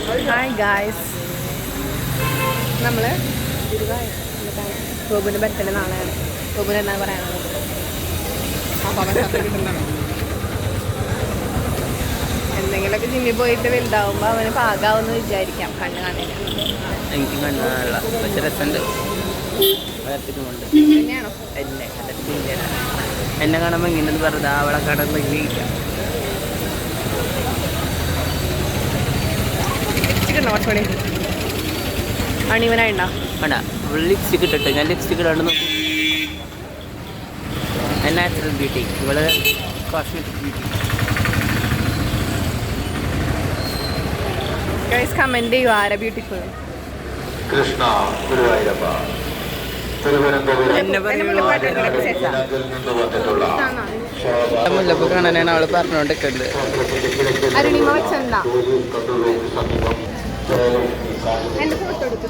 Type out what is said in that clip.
Hi guys, നമ്മൾ ഗോപുവിൻ്റെ birthday നാളെയാണ്. ഗോപുവിന് എന്നാ പറയാനുള്ളത്? എന്തെങ്കിലുമൊക്കെ ജിമ്മിൽ പോയിട്ട് വലുതാവുമ്പോൾ അവന് പാകാവെന്ന് വിചാരിക്കാം. കണ്ണ് കാണില്ല. എനിക്ക് കണ്ണാനുള്ള പക്ഷെ രസമുണ്ട്. തന്നെയാണോ? എന്നെ കാണുമ്പോൾ ഇങ്ങനെ വെറുതെ അവളെ കടന്ന് ജീവിക്കാം. കുറച്ച് മണി അണിവനായിണ്ടോ? വേണ്ട, ലിപ്സ്റ്റിക് ഇട്ടിട്ട് ഞാൻ ലിപ്സ്റ്റിക് ഇടാണ്ട് നോക്കി. നാച്ചുറൽ ബ്യൂട്ടി, ഇവള് കോസ്മെറ്റിക് ബ്യൂട്ടി. ഗൈസ് കമന്റ് ചെയ്യൂ, ആരാ ബ്യൂട്ടിഫുൾ? കൃഷ്ണ ഗുരുവായൂരപ്പ മുല്ലപ്പ് കാണാനാണ് അവള് പറഞ്ഞോണ്ടിരിക്കുന്നത്. അരുണിമ ചന്ത എന്റെ ഫോട്ടോ എടുത്തു.